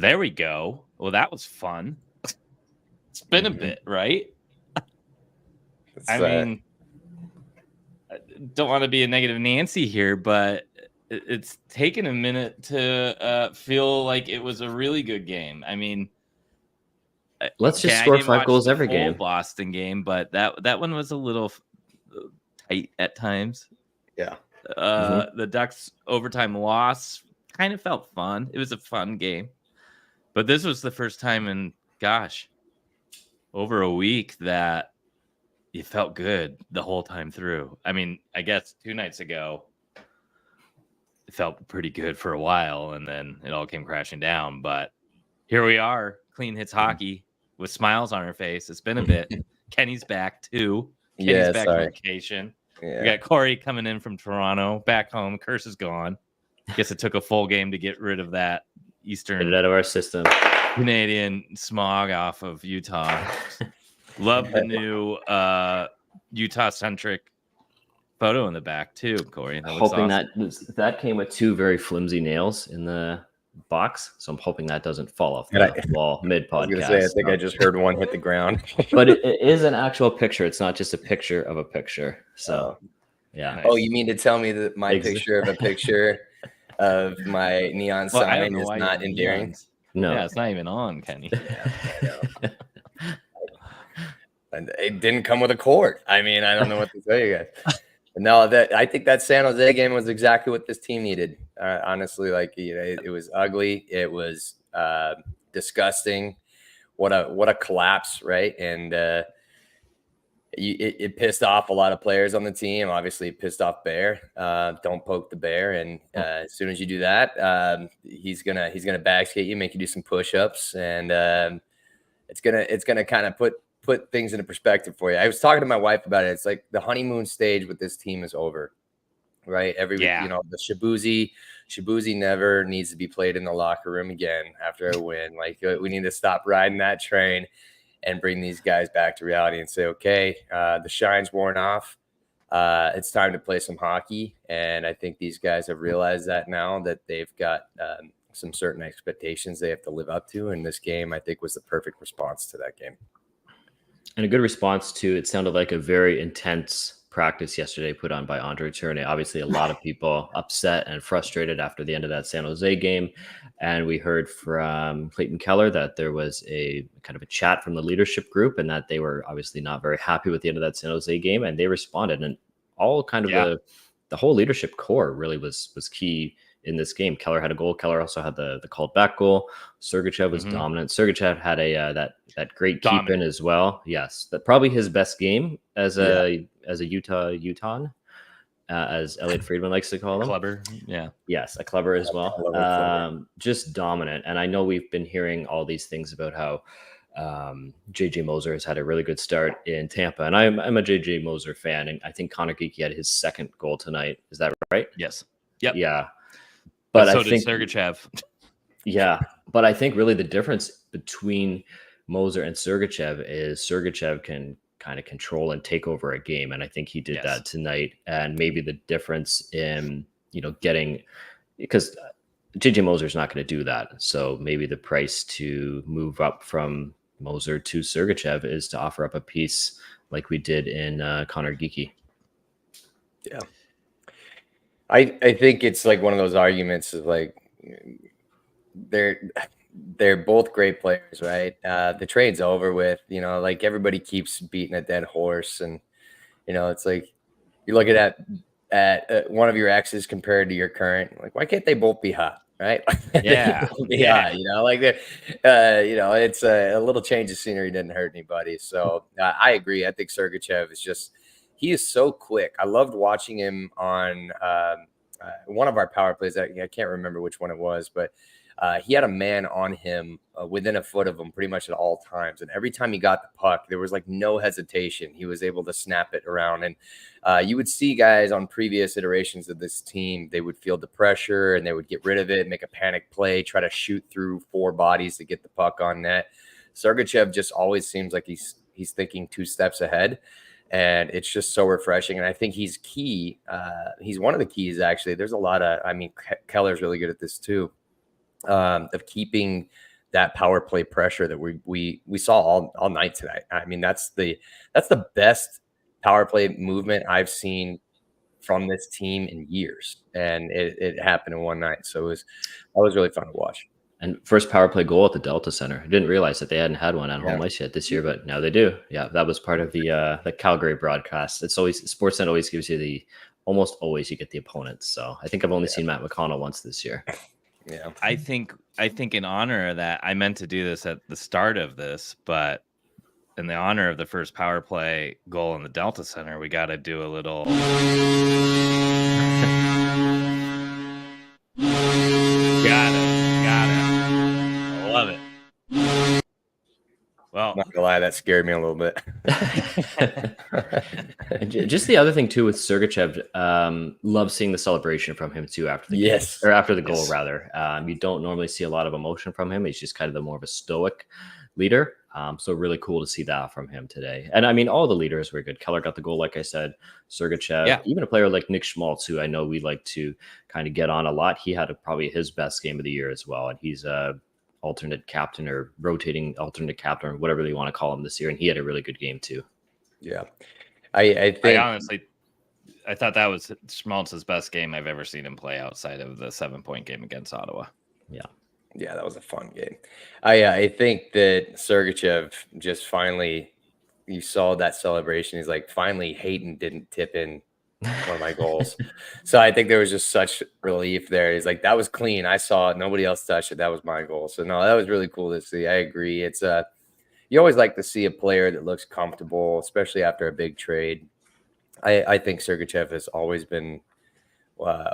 There we go. Well, that was fun. It's been a bit, right? I mean, I don't want to be a negative Nancy here, but it's taken a minute to feel like it was a really good game. I mean, let's just score 5 goals every game. Boston game, but that one was a little tight at times. Yeah. The Ducks overtime loss kind of felt fun. It was a fun game, but this was the first time in over a week that it felt good the whole time through. I mean, I guess 2 nights ago it felt pretty good for a while, and then it all came crashing down. But here we are, Clean Hits Hockey with smiles on her face. It's been a bit. Kenny's back too. Kenny's back from vacation. Yeah. We got Corey coming in from Toronto, back home. Curse is gone. Guess it took a full game to get rid of that Eastern. Get it out of our system. Canadian smog off of Utah. Love the new Utah-centric photo in the back too, Corey. Hoping awesome. that came with 2 very flimsy nails in the box, so I'm hoping that doesn't fall off the wall mid-podcast. I think I just heard one hit the ground. But it is an actual picture. It's not just a picture of a picture. So, yeah. Nice. Oh, you mean to tell me that my picture of a picture of my neon sign is not endearing? No. Yeah, it's not even on, Kenny. And it didn't come with a cord. I mean, I don't know what to tell you guys. No, I think that San Jose game was exactly what this team needed. Honestly, it was ugly. It was disgusting. What a collapse, right? And it pissed off a lot of players on the team. Obviously, it pissed off Bear. Don't poke the Bear. And as soon as you do that, he's gonna bag skate you, make you do some push-ups, and it's gonna kind of put things into perspective for you. I was talking to my wife about it. It's like the honeymoon stage with this team is over, right? The Shabuzi never needs to be played in the locker room again after a win. Like, we need to stop riding that train and bring these guys back to reality and say, okay, the shine's worn off. It's time to play some hockey. And I think these guys have realized that now, that they've got some certain expectations they have to live up to. And this game, I think, was the perfect response to that game. And a good response to, it sounded like a very intense practice yesterday put on by Andre Tourné. Obviously, a lot of people upset and frustrated after the end of that San Jose game. And we heard from Clayton Keller that there was a kind of a chat from the leadership group, and that they were obviously not very happy with the end of that San Jose game. And they responded, and all kind of the whole leadership core really was key in this game. Keller had a goal. Keller also had the called back goal. Sergachev was dominant. Sergachev had that great keep in as well. Yes, that probably his best game as a Utah, as Elliot Friedman likes to call him. Clever, yeah. Yes, a clever as well. Just dominant. And I know we've been hearing all these things about how JJ Moser has had a really good start in Tampa, and I'm a JJ Moser fan, and I think Connor Geekie had his 2nd goal tonight. Is that right? Yes. Yep. Yeah. But so did Sergachev. Yeah, but I think really the difference between Moser and Sergachev is Sergachev can kind of control and take over a game, and I think he did that tonight. And maybe the difference in getting, because JJ Moser is not going to do that, so maybe the price to move up from Moser to Sergachev is to offer up a piece like we did in Connor Geekie. Yeah. I think it's like one of those arguments of like they're both great players, right? The trade's over with, like everybody keeps beating a dead horse, and it's like you're looking at one of your exes compared to your current. Like, why can't they both be hot, right? Yeah, it's a little change of scenery didn't hurt anybody. So I agree. I think Sergachev is he is so quick. I loved watching him on one of our power plays. I can't remember which one it was, but he had a man on him within a foot of him pretty much at all times. And every time he got the puck, there was like no hesitation. He was able to snap it around. And you would see guys on previous iterations of this team, they would feel the pressure and they would get rid of it, make a panic play, try to shoot through 4 bodies to get the puck on net. Sergachev just always seems like he's thinking 2 steps ahead. And it's just so refreshing. And I think he's key. He's one of the keys, actually. There's a lot of, Keller's really good at this too, of keeping that power play pressure that we saw all night tonight. I mean, that's the best power play movement I've seen from this team in years, and it happened in one night. So that was really fun to watch. And first power play goal at the Delta Center. I didn't realize that they hadn't had one on home ice yet this year, but now they do. Yeah, that was part of the Calgary broadcast. It's always Sportsnet always gives you almost always you get the opponents. So I think I've only seen Matt McConnell once this year. Yeah, I think in honor of that, I meant to do this at the start of this, but in the honor of the first power play goal in the Delta Center, we got to do a little. Got it. I love it. Well, not gonna lie, that scared me a little bit. Just the other thing too with Sergachev, love seeing the celebration from him too after the game, or after the goal rather. You don't normally see a lot of emotion from him. He's just kind of the more of a stoic leader. So really cool to see that from him today. And I mean, all the leaders were good. Keller got the goal, like I said. Sergachev, even a player like Nick Schmaltz, who I know we like to kind of get on a lot. He had probably his best game of the year as well, and he's alternate captain or rotating alternate captain or whatever you want to call him this year, and he had a really good game too. Yeah, I think honestly, I thought that was Schmaltz's best game I've ever seen him play outside of the 7-point game against Ottawa. Yeah, that was a fun game. I think that Sergachev just finally, you saw that celebration. He's like, finally, Hayton didn't tip in one of my goals. So I think there was just such relief there. He's like, that was clean. I saw it. Nobody else touched it. That was my goal. So no, that was really cool to see. I agree. It's you always like to see a player that looks comfortable, especially after a big trade. I think Sergachev has always been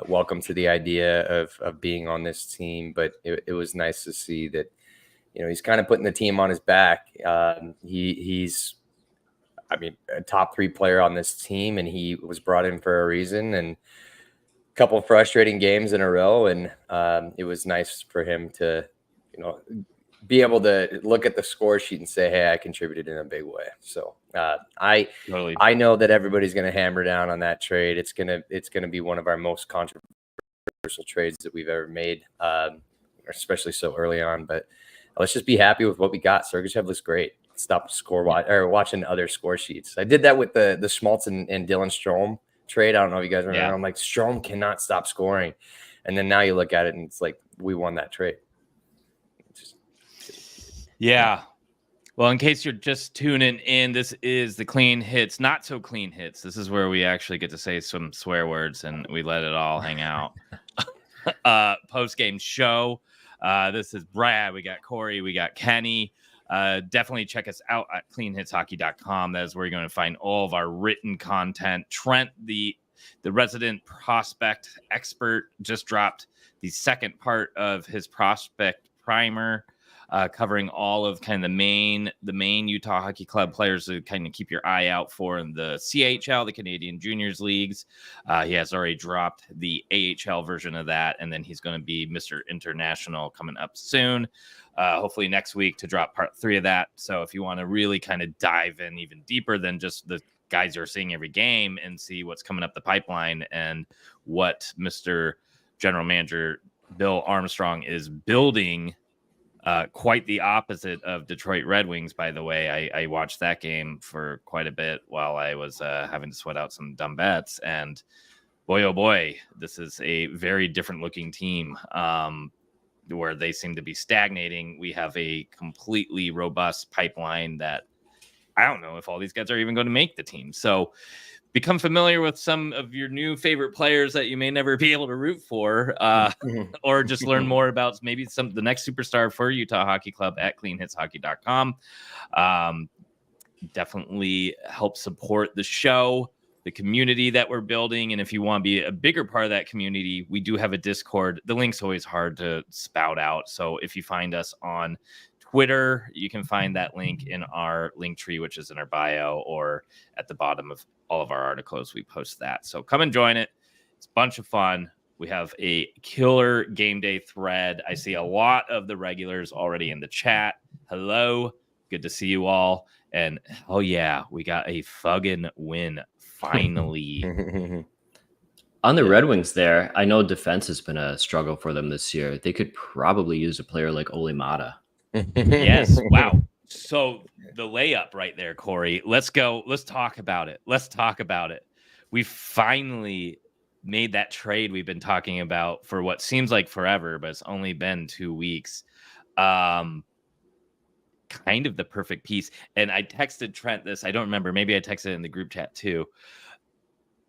welcome to the idea of being on this team, but it was nice to see that, you know, he's kind of putting the team on his back. He's I mean, a top 3 player on this team, and he was brought in for a reason, and a couple of frustrating games in a row. And it was nice for him to, you know, be able to look at the score sheet and say, hey, I contributed in a big way. So I know that everybody's going to hammer down on that trade. It's going to be one of our most controversial trades that we've ever made, especially so early on. But let's just be happy with what we got. Sergachev looks great. Stop watching other score sheets. I did that with the Schmaltz and Dylan Strome trade. I don't know if you guys remember. I'm like, Strome cannot stop scoring. And then now you look at it and it's like, we won that trade. Yeah. Well, in case you're just tuning in, this is the Clean Hits, not so clean hits. This is where we actually get to say some swear words and we let it all hang out. Post-game show. This is Brad. We got Corey. We got Kenny. Definitely check us out at cleanhitshockey.com. That is where you're going to find all of our written content. Trent, the resident prospect expert, just dropped the second part of his prospect primer, covering all of kind of the main Utah Hockey Club players to kind of keep your eye out for in the CHL, the Canadian Juniors Leagues. He has already dropped the AHL version of that, and then he's going to be Mr. International coming up soon. Hopefully next week to drop part 3 of that. So if you want to really kind of dive in even deeper than just the guys you're seeing every game and see what's coming up the pipeline and what Mr. General Manager Bill Armstrong is building, quite the opposite of Detroit Red Wings, by the way. I watched that game for quite a bit while I was having to sweat out some dumb bets. And boy, oh boy, this is a very different looking team. Where they seem to be stagnating. We have a completely robust pipeline that I don't know if all these guys are even going to make the team. So become familiar with some of your new favorite players that you may never be able to root for, or just learn more about maybe the next superstar for Utah Hockey Club at cleanhitshockey.com. Definitely help support the show, the community that we're building. And if you want to be a bigger part of that community, we do have a Discord. The link's always hard to spout out. So if you find us on Twitter, you can find that link in our link tree, which is in our bio or at the bottom of all of our articles. We post that. So come and join it. It's a bunch of fun. We have a killer game day thread. I see a lot of the regulars already in the chat. Hello. Good to see you all. And oh yeah, we got a fucking win. Finally. On the Red Wings there, I know defense has been a struggle for them this year. They could probably use a player like Ollie Maata. Yes. Wow. So the layup right there, Corey. Let's go. Let's talk about it. We finally made that trade we've been talking about for what seems like forever, but it's only been 2 weeks. Kind of the perfect piece. And I texted Trent this. I don't remember. Maybe I texted it in the group chat too.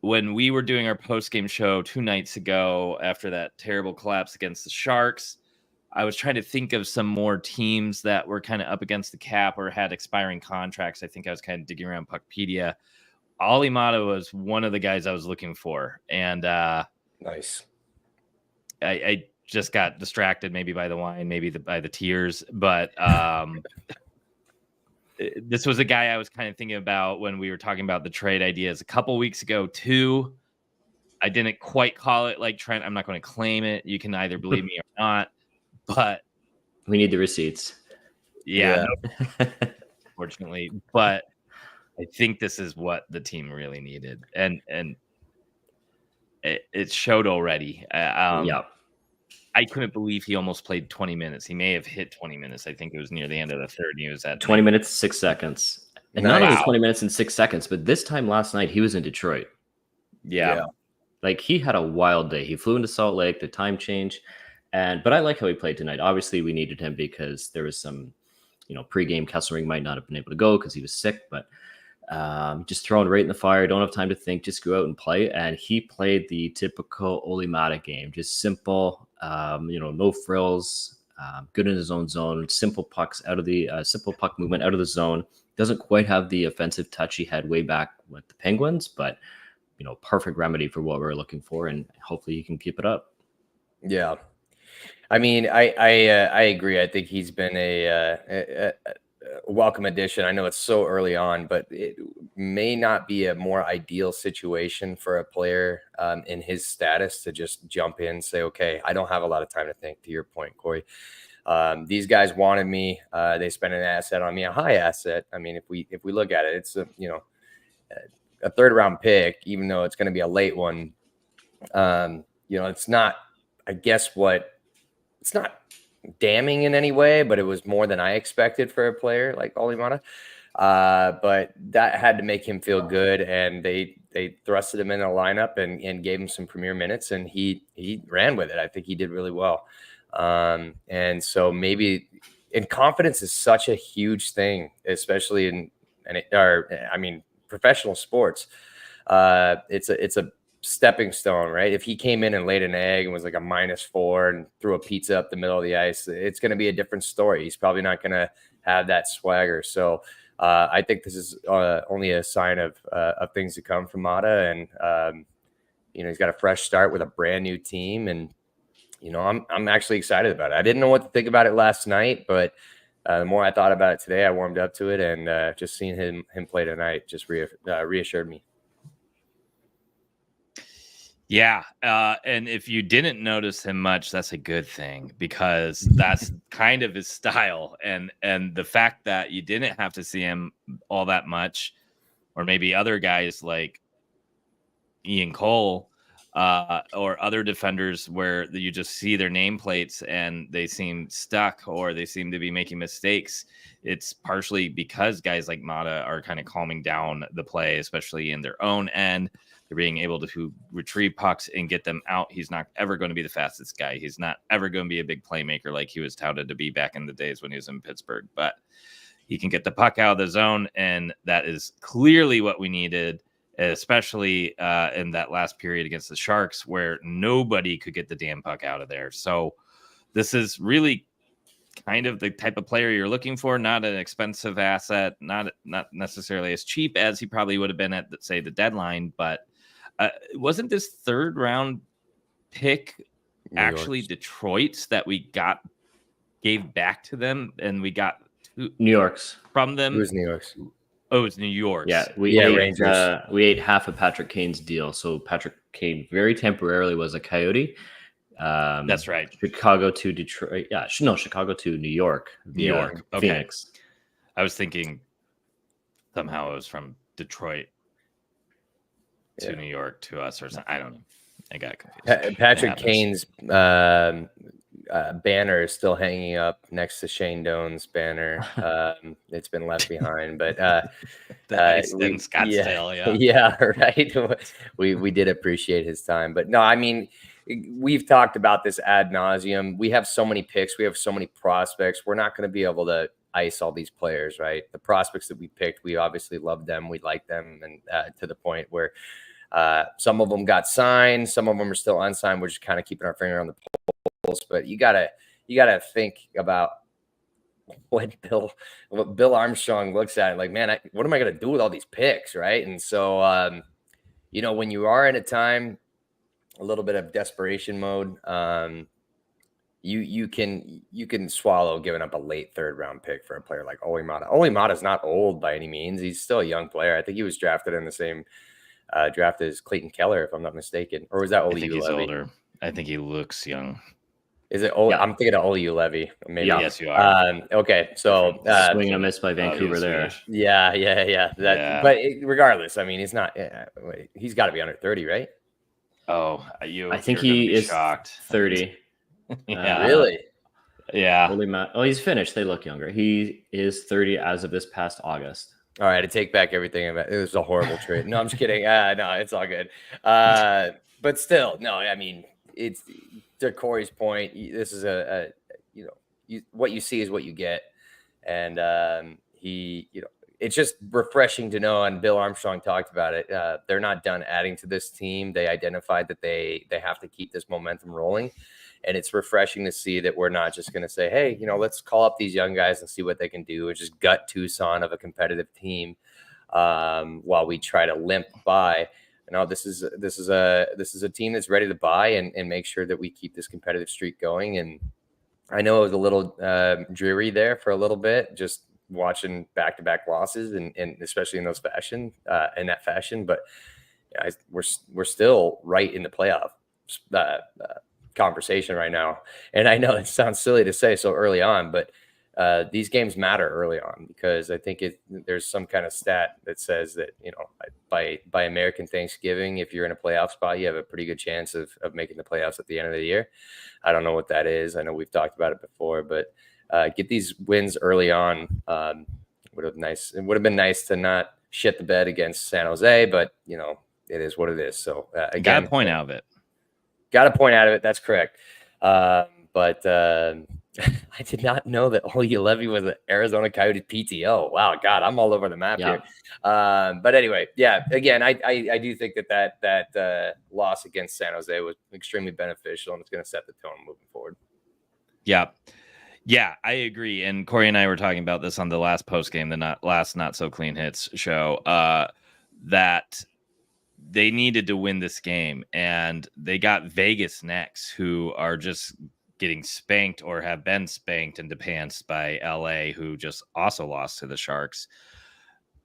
When we were doing our post-game show 2 nights ago after that terrible collapse against the Sharks, I was trying to think of some more teams that were kind of up against the cap or had expiring contracts. I think I was kind of digging around Puckpedia. Ollie Maata was one of the guys I was looking for. And nice. I just got distracted maybe by the wine, maybe by the tears. But this was a guy I was kind of thinking about when we were talking about the trade ideas a couple weeks ago, too. I didn't quite call it like Trent. I'm not going to claim it. You can either believe me or not. But we need the receipts. Yeah. No, unfortunately, but I think this is what the team really needed, and it showed already. Yeah. I couldn't believe he almost played 20 minutes. He may have hit 20 minutes. I think it was near the end of the third. And he was at 20 minutes, 6 seconds. And not only 20 minutes and 6 seconds, but this time last night, he was in Detroit. Yeah. Like, he had a wild day. He flew into Salt Lake, the time change. But I like how he played tonight. Obviously, we needed him because there was some, pregame Kesselring might not have been able to go because he was sick, but just thrown right in the fire. Don't have time to think, just go out and play. And he played the typical Ollie Maata game, just simple, no frills, good in his own zone, simple pucks out of the simple puck movement out of the zone. Doesn't quite have the offensive touch he had way back with the Penguins, but perfect remedy for what we're looking for, and hopefully he can keep it up. Yeah. I mean, I agree. I think he's been a welcome addition. I know it's so early on, but it may not be a more ideal situation for a player in his status to just jump in and say, okay, I don't have a lot of time to think, to your point, Corey. These guys wanted me. They spent an asset on me, a high asset. I mean, if we look at it, it's a third round pick, even though it's going to be a late one. It's not, I guess it's not damning in any way, but it was more than I expected for a player like Ollie Maata. But that had to make him feel good, and they thrusted him in a lineup and gave him some premier minutes, and he ran with it. I think he did really well. And so and confidence is such a huge thing, especially in professional sports. It's a stepping stone, right? If he came in and laid an egg and was like a -4 and threw a pizza up the middle of the ice, it's going to be a different story. He's probably not going to have that swagger. So I think this is only a sign of things to come from Maata, and he's got a fresh start with a brand new team, and I'm actually excited about it. I didn't know what to think about it last night, but the more I thought about it today, I warmed up to it, and just seeing him play tonight just reassured me. Yeah. And if you didn't notice him much, that's a good thing, because that's kind of his style. And the fact that you didn't have to see him all that much, or maybe other guys like Ian Cole or other defenders where you just see their nameplates and they seem stuck or they seem to be making mistakes. It's partially because guys like Maata are kind of calming down the play, especially in their own end. They're being able to retrieve pucks and get them out. He's not ever going to be the fastest guy. He's not ever going to be a big playmaker like he was touted to be back in the days when he was in Pittsburgh. But he can get the puck out of the zone, and that is clearly what we needed, especially in that last period against the Sharks where nobody could get the damn puck out of there. So this is really kind of the type of player you're looking for, not an expensive asset, not necessarily as cheap as he probably would have been at, say, the deadline, but wasn't this third round pick actually Detroit's that we gave back to them, and we got New York's from them? It was New York's. Oh, it's New York's. Yeah, we ate half of Patrick Kane's deal. So Patrick Kane very temporarily was a Coyote. That's right. Chicago to Detroit. Yeah, no, Chicago to New York. New York. Okay. Phoenix. I was thinking somehow it was from Detroit to New York to us or something. I don't know. I got confused. Patrick Kane's banner is still hanging up next to Shane Doan's banner. It's been left behind, but The ice in Scottsdale, yeah, right. We did appreciate his time, but no, I mean, we've talked about this ad nauseum. We have so many picks, we have so many prospects. We're not going to be able to ice all these players, right? The prospects that we picked, we obviously love them, we like them, and to the point where some of them got signed, some of them are still unsigned. We're just kind of keeping our finger on the pulse, but you gotta think about what Bill Armstrong looks at, like, man, what am I gonna do with all these picks, right? And so, when you are in a time, a little bit of desperation mode, you can swallow giving up a late 3rd round pick for a player like Ollie Maata. Ollie Maata is not old by any means. He's still a young player. I think he was drafted in the same draft as Clayton Keller, if I'm not mistaken, or was that Oli? I think he's older. I think he looks young. Is it? Oh, yeah. I'm thinking of Oli Levy. Maybe. Yeah. Yes, you are. Okay, so swing and a miss by Vancouver there. Yeah. But regardless, I mean, he's not. He's got to be under 30, right? Oh, I think he is shocked. 30. Yeah, really? Yeah. He's finished. They look younger. He is 30 as of this past August. All right, I take back everything about it. It was a horrible trade. No, I'm just kidding. No, it's all good. But still, no, I mean, it's to Corey's point. This is what you see is what you get, and it's just refreshing to know. And Bill Armstrong talked about it. They're not done adding to this team. They identified that they have to keep this momentum rolling. And it's refreshing to see that we're not just going to say, hey, let's call up these young guys and see what they can do and just gut Tucson of a competitive team while we try to limp by. No, this is a team that's ready to buy and make sure that we keep this competitive streak going. And I know it was a little dreary there for a little bit, just watching back-to-back losses and especially in that fashion. But we're still right in the playoff conversation right now. And I know it sounds silly to say so early on, but these games matter early on because I think there's some kind of stat that says that, by American Thanksgiving, if you're in a playoff spot, you have a pretty good chance of making the playoffs at the end of the year. I don't know what that is. I know we've talked about it before, but get these wins early on. It would have been nice to not shit the bed against San Jose, but it is what it is. So again, got a point out of it. That's correct. But I did not know that Ollie Levy was an Arizona Coyotes PTO. Wow, God, I'm all over the map here. But anyway, yeah. Again, I do think that loss against San Jose was extremely beneficial, and it's going to set the tone moving forward. Yeah, I agree. And Corey and I were talking about this on the last post game, last Not So Clean Hits show. That they needed to win this game, and they got Vegas next, who are just getting spanked or have been spanked and depanced by LA, who just also lost to the Sharks.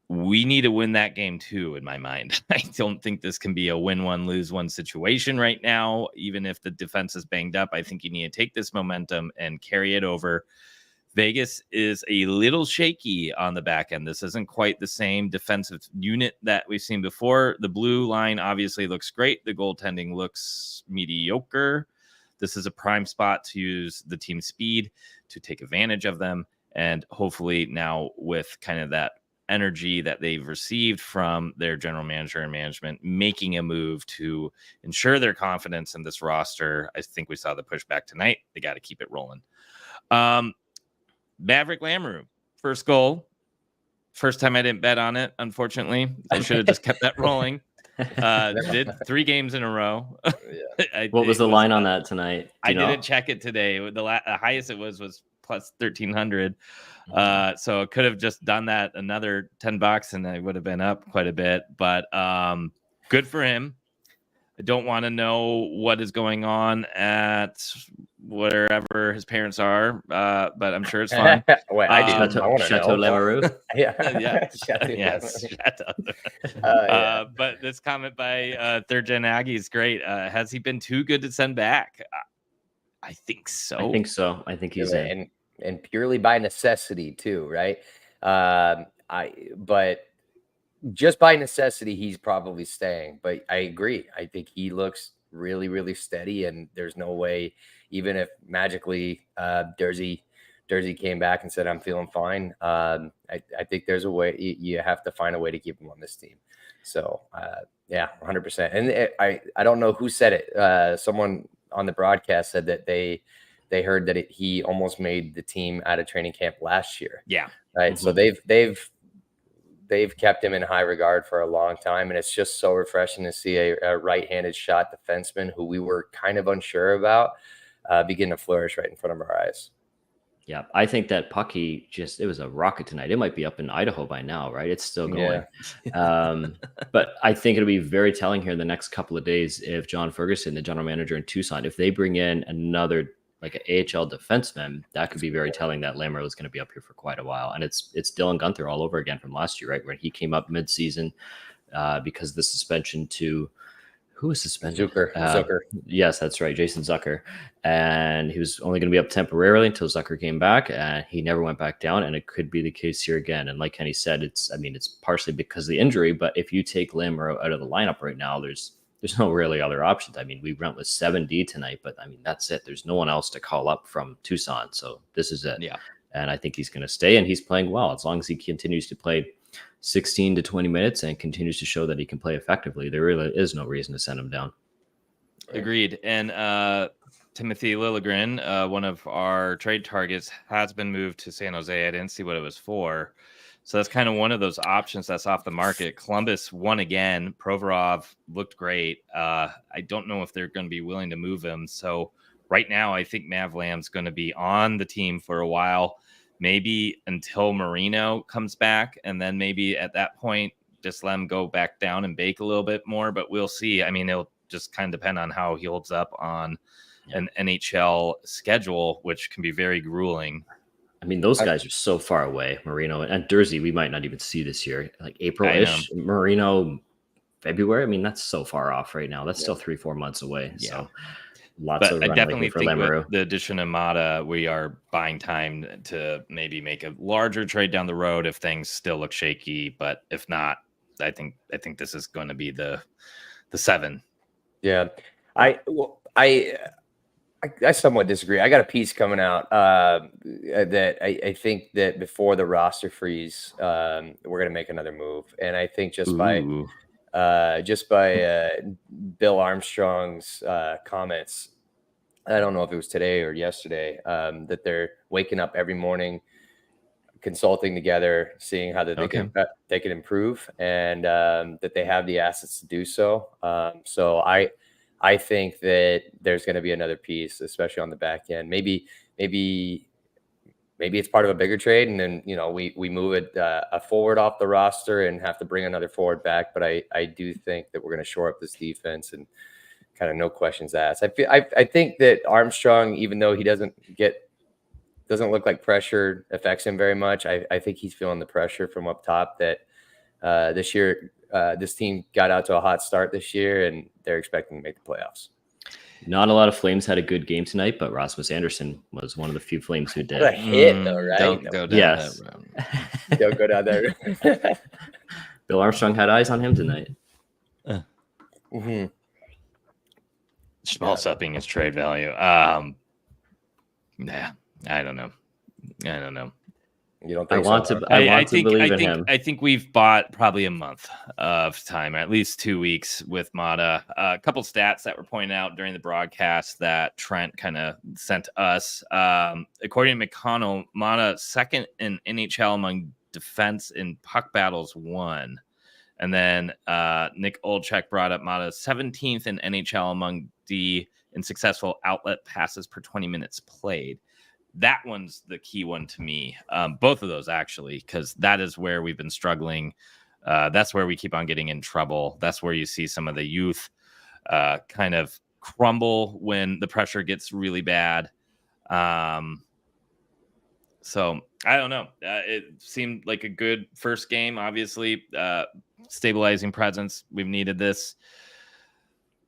We need to win that game too, in my mind. I don't think this can be a win one, lose one situation right now. Even if the defense is banged up, I think you need to take this momentum and carry it over. Vegas is a little shaky on the back end. This isn't quite the same defensive unit that we've seen before. The blue line obviously looks great. The goaltending looks mediocre. This is a prime spot to use the team speed to take advantage of them. And hopefully now with kind of that energy that they've received from their general manager and management, making a move to ensure their confidence in this roster. I think we saw the pushback tonight. They got to keep it rolling. Maverick Lamoureux, first goal. First time I didn't bet on it, unfortunately. I should have just kept that rolling. Did 3 games in a row. What was the line on that tonight? I didn't check it today. The highest it was plus 1,300. So I could have just done that another $10 and I would have been up quite a bit. But good for him. I don't want to know what is going on at wherever his parents are, but I'm sure it's fine. Wait, I do. Chateau Lamoureux. Yeah. Yes. But this comment by Third Gen Aggie is great. Has he been too good to send back? I think so. I think he's in. And purely by necessity too, right? But just by necessity, he's probably staying. But I agree. I think he looks really, really steady, and there's no way, even if magically Dursey came back and said, I'm feeling fine, I think there's a way. You have to find a way to keep him on this team. So, yeah, 100%. And I don't know who said it. Someone on the broadcast said that they heard that he almost made the team out of training camp last year. Yeah. Right. So they've kept him in high regard for a long time. And it's just so refreshing to see a right-handed shot defenseman who we were kind of unsure about begin to flourish right in front of our eyes. Yeah, I think that Pucky it was a rocket tonight. It might be up in Idaho by now, right? It's still going. Yeah. But I think it'll be very telling here in the next couple of days if John Ferguson, the general manager in Tucson, if they bring in another like an AHL defenseman, that could be very telling that Lamoureux is going to be up here for quite a while. And it's Dylan Gunther all over again from last year, right? When he came up mid-season because of the suspension to who was suspended? Zucker. Yes, that's right. Jason Zucker. And he was only going to be up temporarily until Zucker came back, and he never went back down. And it could be the case here again. And like Kenny said, it's partially because of the injury, but if you take Lamoureux out of the lineup right now, there's no really other options. I mean, we went with 7D tonight, but I mean, that's it. There's no one else to call up from Tucson. So this is it. Yeah. And I think he's going to stay, and he's playing well. As long as he continues to play 16 to 20 minutes and continues to show that he can play effectively, there really is no reason to send him down. Agreed. And Timothy Liljegren, one of our trade targets, has been moved to San Jose. I didn't see what it was for. So that's kind of one of those options that's off the market. Columbus won again. Provorov looked great. I don't know if they're going to be willing to move him. So right now, I think MavLam's going to be on the team for a while, maybe until Marino comes back. And then maybe at that point, just let him go back down and bake a little bit more. But we'll see. I mean, it'll just kind of depend on how he holds up on an NHL schedule, which can be very grueling. I mean, those guys are so far away. Marino and Dursey, we might not even see this year. Like April-ish, Marino, February. I mean, that's so far off right now. That's still 3-4 months away. Yeah. So lots of I definitely for think Lamoureux. with the addition of Maata, we are buying time to maybe make a larger trade down the road if things still look shaky. But if not, I think this is going to be the 7. Yeah, I somewhat disagree. I got a piece coming out that I think that before the roster freeze, we're going to make another move, and I think just by Bill Armstrong's comments, I don't know if it was today or yesterday, that they're waking up every morning, consulting together, seeing how they can improve, and that they have the assets to do so. So I think that there's going to be another piece, especially on the back end. Maybe it's part of a bigger trade, and then we move it a forward off the roster and have to bring another forward back. But I do think that we're going to shore up this defense and kind of no questions asked. I think that Armstrong, even though he doesn't look like pressure affects him very much, I think he's feeling the pressure from up top that this year. This team got out to a hot start this year, and they're expecting to make the playoffs. Not a lot of Flames had a good game tonight, but Rasmus Anderson was one of the few Flames who did. What a hit, though, right? Don't go down that road. Don't go down there. Bill Armstrong had eyes on him tonight. Small upping his trade value. Yeah, I don't know. You don't think I think we've bought probably a month of time, or at least 2 weeks with Maata. A couple stats that were pointed out during the broadcast that Trent kind of sent us. According to McConnell, Maata second in NHL among defense in puck battles won. And then Nick Olczyk brought up Maata 17th in NHL among D in successful outlet passes per 20 minutes played. That one's the key one to me. Both of those, actually, because that is where we've been struggling. That's where we keep on getting in trouble. That's where you see some of the youth kind of crumble when the pressure gets really bad. So I don't know. It seemed like a good first game, obviously. Stabilizing presence. We've needed this.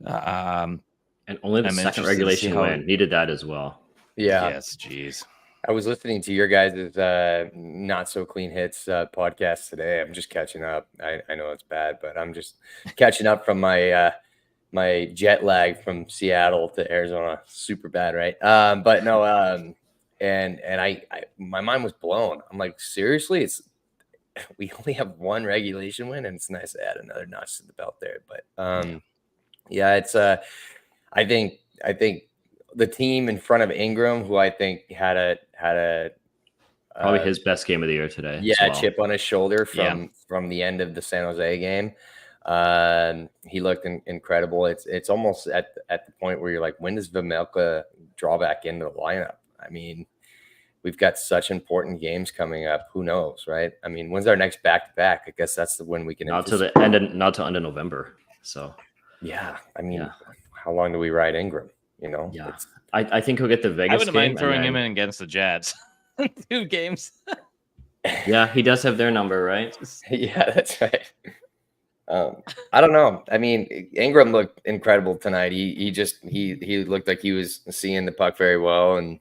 And only the second regulation win needed that as well. Yeah. Yes, geez. I was listening to your guys' Not So Clean Hits podcast today. I'm just catching up. I know it's bad, but I'm just catching up from my my jet lag from Seattle to Arizona, super bad, right? But no, and I my mind was blown. I'm like, seriously, we only have one regulation win, and it's nice to add another notch to the belt there. But yeah, it's I think the team in front of Ingram, who I think had a Probably his best game of the year today. yeah, as well. chip on his shoulder Yeah. from the end of the San Jose game. He looked incredible. It's almost at the point where you're like, when does Vejmelka draw back into the lineup? I mean, we've got such important games coming up. Who knows, right? I mean, when's our next back-to-back? I guess that's the when we can. Not till the end of November. So yeah, I mean, how long do we ride Ingram? You know, yeah, I think he'll get the Vegas. I wouldn't game mind throwing him in against the Jets. 2 games. Yeah, he does have their number, right? Yeah, that's right. I don't know. I mean, Ingram looked incredible tonight. He looked like he was seeing the puck very well, and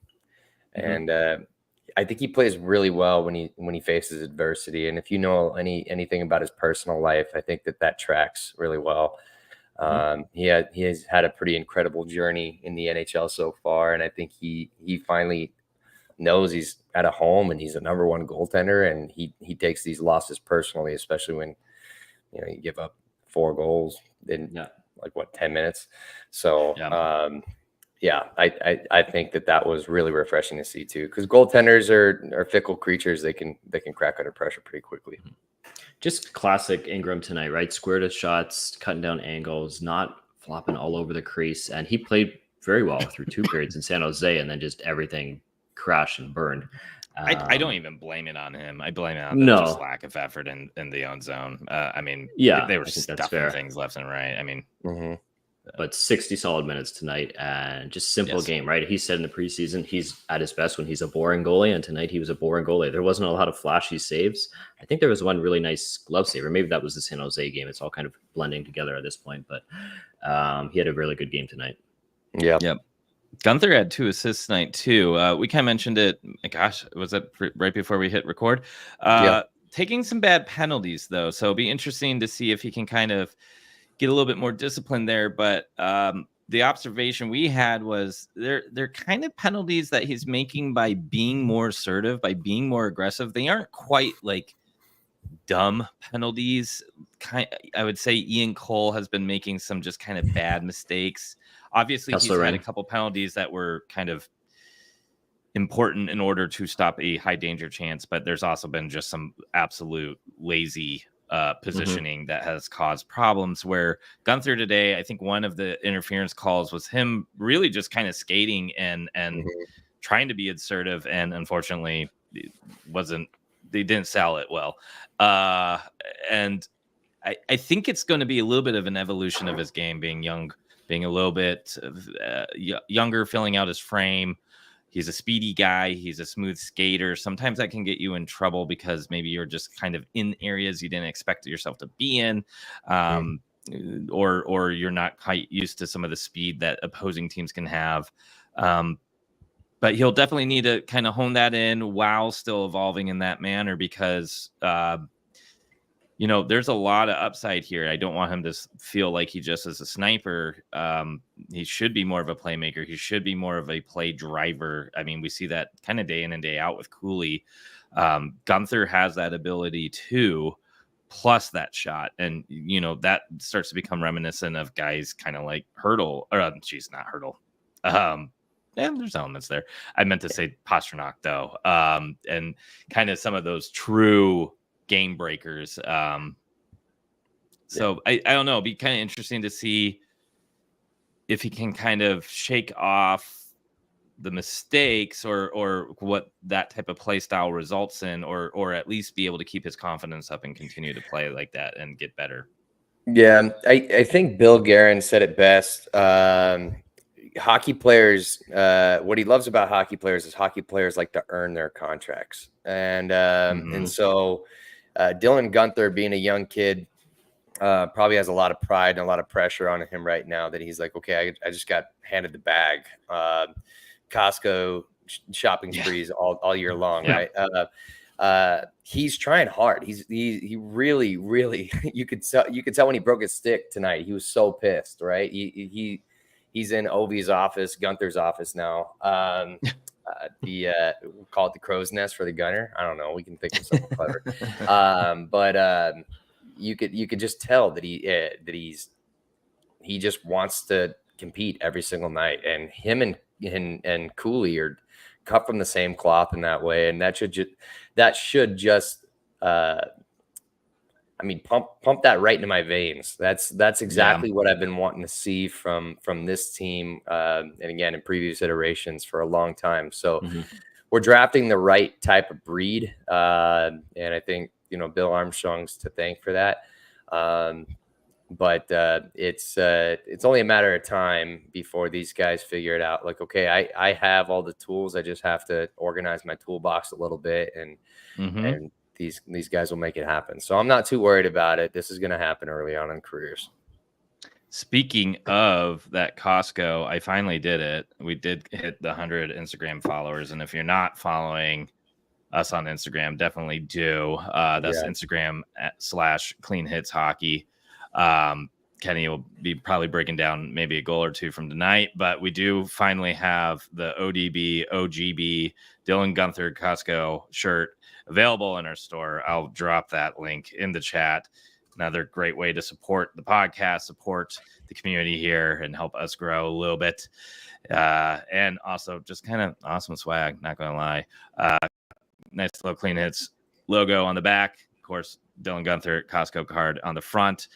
I think he plays really well when he faces adversity. And if you know anything about his personal life, I think that tracks really well. He has had a pretty incredible journey in the NHL so far, and I think he finally knows he's at a home and he's a number 1 goaltender, and he takes these losses personally, especially when you give up 4 goals in like 10 minutes. So I think that was really refreshing to see too, because goaltenders are fickle creatures. They can crack under pressure pretty quickly. Just classic Ingram tonight, right? Square to shots, cutting down angles, not flopping all over the crease, and he played very well through 2 periods in San Jose, and then just everything crashed and burned. I don't even blame it on him. I blame it on just lack of effort in the own zone. I mean, they were stuffing things left and right. I mean, but 60 solid minutes tonight, and just simple game, right? He said in the preseason he's at his best when he's a boring goalie, and tonight he was a boring goalie. There wasn't a lot of flashy saves. I think there was one really nice glove save, or maybe that was the San Jose game. It's all kind of blending together at this point, but he had a really good game tonight. Yeah. Yep. Gunther had 2 assists tonight too. We kind of mentioned it. Gosh, was that right before we hit record? Taking some bad penalties though, so it'll be interesting to see if he can kind of get a little bit more discipline there. But the observation we had was they're kind of penalties that he's making by being more assertive, by being more aggressive. They aren't quite like dumb penalties. I would say Ian Cole has been making some just kind of bad mistakes. Obviously, he's had a couple penalties that were kind of important in order to stop a high danger chance, but there's also been just some absolute lazy positioning that has caused problems. Where Gunther today, I think one of the interference calls was him really just kind of skating and trying to be assertive, and unfortunately, they didn't sell it well. And I think it's going to be a little bit of an evolution of his game, being a little bit younger, filling out his frame. He's a speedy guy. He's a smooth skater. Sometimes that can get you in trouble because maybe you're just kind of in areas you didn't expect yourself to be in, or you're not quite used to some of the speed that opposing teams can have. But he'll definitely need to kind of hone that in while still evolving in that manner, because there's a lot of upside here. I don't want him to feel like he just is a sniper. He should be more of a playmaker. He should be more of a play driver. I mean, we see that kind of day in and day out with Cooley. Gunther has that ability too, plus that shot. And, that starts to become reminiscent of guys kind of like Hurdle, or not Hurdle. There's elements there. I meant to say Pasternak though. And kind of some of those true game breakers. So I don't know. It'd be kind of interesting to see if he can kind of shake off the mistakes or what that type of play style results in, or at least be able to keep his confidence up and continue to play like that and get better. Yeah, I think Bill Guerin said it best. Hockey players, what he loves about hockey players is hockey players like to earn their contracts. And so Dylan Gunther, being a young kid, probably has a lot of pride and a lot of pressure on him right now, that he's like, okay, I just got handed the bag. Costco shopping sprees all year long, right? He's trying hard. He really, really, you could tell when he broke his stick tonight, he was so pissed, right? He's in Ovi's office, Gunther's office now. We'll call it the crow's nest for the gunner. I don't know. We can think of something clever. But you could just tell that he just wants to compete every single night, and him and Cooley are cut from the same cloth in that way, and that should just pump that right into my veins. That's exactly what I've been wanting to see from this team, and again in previous iterations for a long time. So we're drafting the right type of breed, and I think Bill Armstrong's to thank for that. But it's only a matter of time before these guys figure it out. Like, okay, I have all the tools. I just have to organize my toolbox a little bit, and these guys will make it happen. So I'm not too worried about it. This is going to happen early on in careers. Speaking of that Costco, I finally did it. We did hit the 100 Instagram followers, and if you're not following us on Instagram, definitely do. That's Instagram /Clean Hits Hockey. Kenny will be probably breaking down maybe a goal or two from tonight, but we do finally have the OGB Dylan Gunther Costco shirt available in our store. I'll drop that link in the chat. Another great way to support the podcast, support the community here, and help us grow a little bit. And also just kind of awesome swag, not going to lie. Nice little Clean Hits logo on the back. Of course, Dylan Gunther Costco card on the front.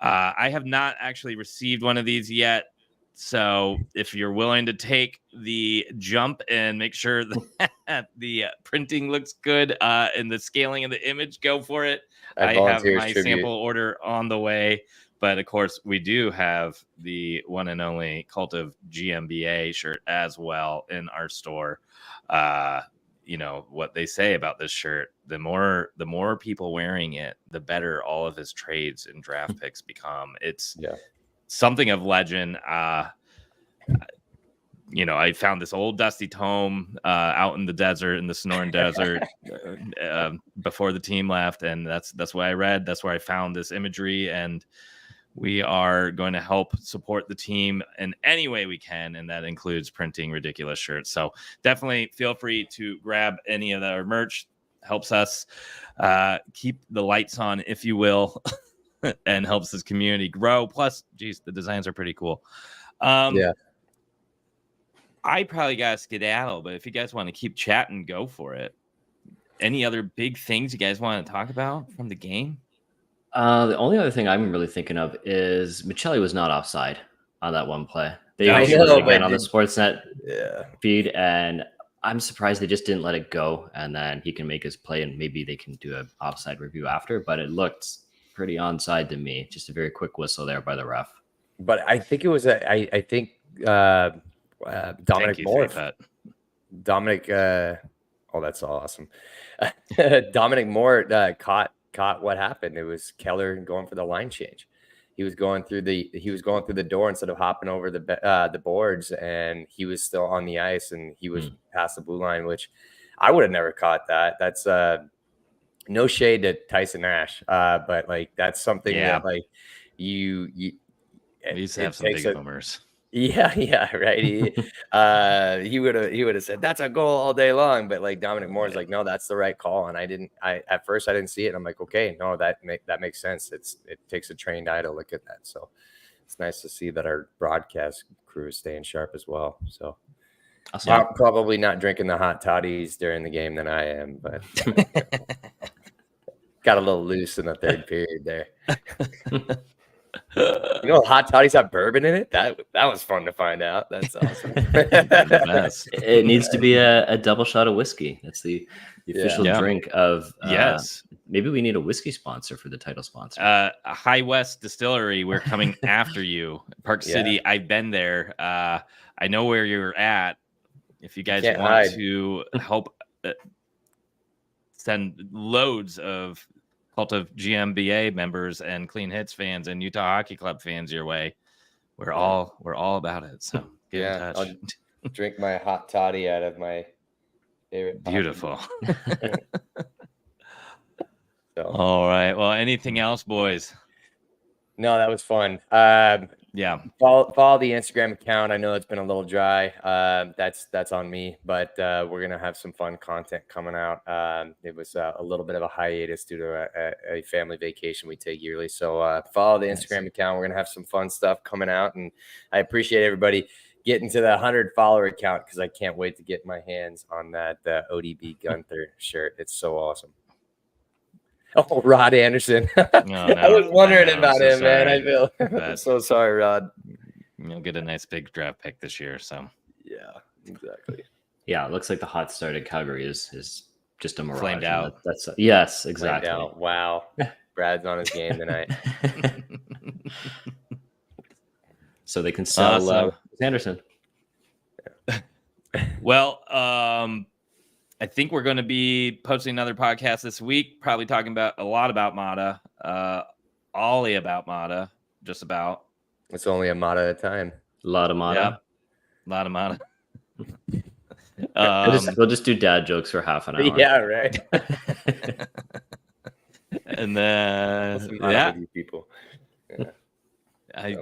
I have not actually received one of these yet. So if you're willing to take the jump and make sure that the printing looks good and the scaling of the image, go for it. I have my sample order on the way. But of course, we do have the one and only Cult of GMBA shirt as well in our store. What they say about this shirt, the more people wearing it, the better all of his trades and draft picks become. It's something of legend. I found this old dusty tome out in the desert, in the Sonoran Desert, before the team left, and that's what I read. That's where I found this imagery, and we are going to help support the team in any way we can, and that includes printing ridiculous shirts. So definitely feel free to grab any of our merch. Helps us keep the lights on, if you will, and helps this community grow. Plus, geez, the designs are pretty cool. I probably got to skedaddle, but if you guys want to keep chatting, go for it. Any other big things you guys want to talk about from the game? The only other thing I'm really thinking of is Michelli was not offside on that one play. They I showed know, it again but on the Sportsnet Yeah. feed, and I'm surprised they just didn't let it go, and then he can make his play, and maybe they can do an offside review after, but it looked pretty onside to me. Just a very quick whistle there by the ref. But I think it was I think Dominic Moore. Dominic oh, that's awesome. Dominic Moore caught what happened. It was Keller going for the line change. He was going through the door instead of hopping over the boards, and he was still on the ice, and he was past the blue line, which I would have never caught that. That's no shade to Tyson Nash, but like that's something that like you used to have some big boomers. Yeah, right. He would have said that's a goal all day long, but like Dominic Moore's like, no, that's the right call, and at first I didn't see it. And I'm like, okay, no, that makes sense. It takes a trained eye to look at that, so it's nice to see that our broadcast crew is staying sharp as well. So I'm probably not drinking the hot toddies during the game than I am, but got a little loose in the third period there. Hot toddies have bourbon in it. That was fun to find out. That's awesome. It needs to be a double shot of whiskey. That's the official drink of. Yes. Maybe we need a whiskey sponsor for the title sponsor. High West Distillery. We're coming after you. Park City. I've been there. I know where you're at. If you guys want to help send loads of Cult of GMBA members and Clean Hits fans and Utah Hockey Club fans your way, we're all about it. So get in touch. I'll drink my hot toddy out of my favorite. Beautiful. So All right. Well, anything else, boys? no, that was fun. Yeah. Follow the Instagram account. I know it's been a little dry. That's on me, but we're gonna have some fun content coming out. It was a little bit of a hiatus due to a family vacation we take yearly. So follow the Instagram account. We're gonna have some fun stuff coming out, and I appreciate everybody getting to the 100 follower account because I can't wait to get my hands on that ODB Gunther shirt. It's so awesome. Oh, Rod Anderson. No, I was wondering about so him, man. I sorry, feel but I'm so sorry, Rod. you'll get a nice big draft pick this year. So Yeah, exactly. Yeah, it looks like the hot start at Calgary is just a mirage. Flamed out. That's yes, exactly. Wow. Brad's on his game tonight. So they can sell Awesome. Anderson. Well, I think we're going to be posting another podcast this week, probably talking about a lot about Maata, Ollie about Maata, just about. It's only a Maata at a time. A lot of Maata. Yeah, a lot of Maata. We'll just do dad jokes for half an hour. Yeah, right. And then Some Maata with you people. Yeah.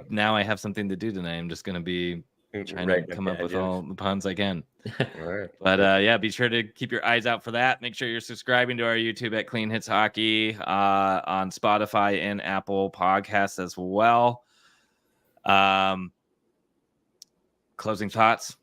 Now I have something to do tonight. I'm just going to be trying to come up with all the puns I can. All right. But yeah, be sure to keep your eyes out for that. Make sure you're subscribing to our YouTube at Clean Hits Hockey, on Spotify and Apple Podcasts as well. Closing thoughts.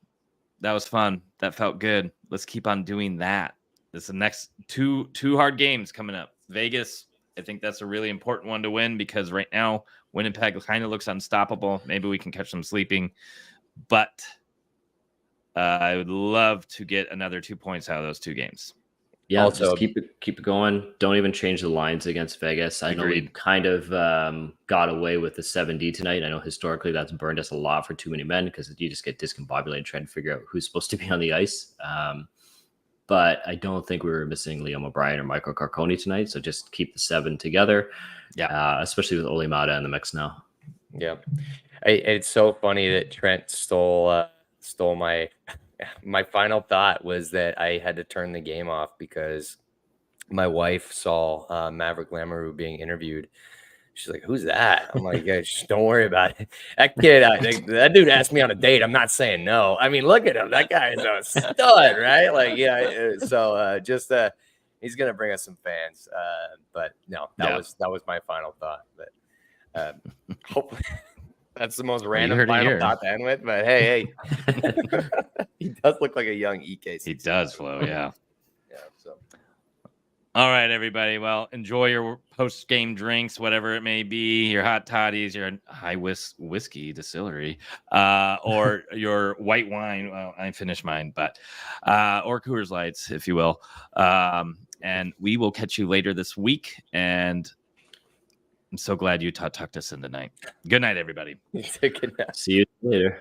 That was fun. That felt good. Let's keep on doing that. This is the next two hard games coming up. Vegas, I think that's a really important one to win because right now Winnipeg kind of looks unstoppable. Maybe we can catch them sleeping, but I would love to get another 2 points out of those two games. Yeah, Also, just keep it going. Don't even change the lines against Vegas. I know we kind of got away with the 7D tonight. I know historically that's burned us a lot for too many men because you just get discombobulated trying to figure out who's supposed to be on the ice. But I don't think we were missing Liam O'Brien or Michael Carconi tonight. So just keep the 7 together. Yeah, especially with Ollie Maata in the mix now. Yeah, it's so funny that Trent stole my final thought was that I had to turn the game off because my wife saw Maverick Lamoureux being interviewed. She's like, "Who's that?" I'm like, "Yeah, don't worry about it. That kid, that dude asked me on a date. I'm not saying no. I mean, look at him. That guy is a stud, right? Like, yeah. So he's gonna bring us some fans. But no, that was my final thought. But hopefully that's the most random final thought to end with. But hey, he does look like a young EK. He does, Flo. Yeah. Yeah. So. All right, everybody. Well, enjoy your post-game drinks, whatever it may be, your hot toddies, your high whiskey distillery, or your white wine. Well, I finished mine, but or Coors Lights, if you will. And we will catch you later this week. And I'm so glad you tucked us in tonight. Good night, everybody. Good night. See you later.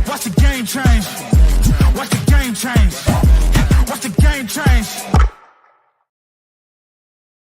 Watch the game change. Watch the game change. Watch the game change.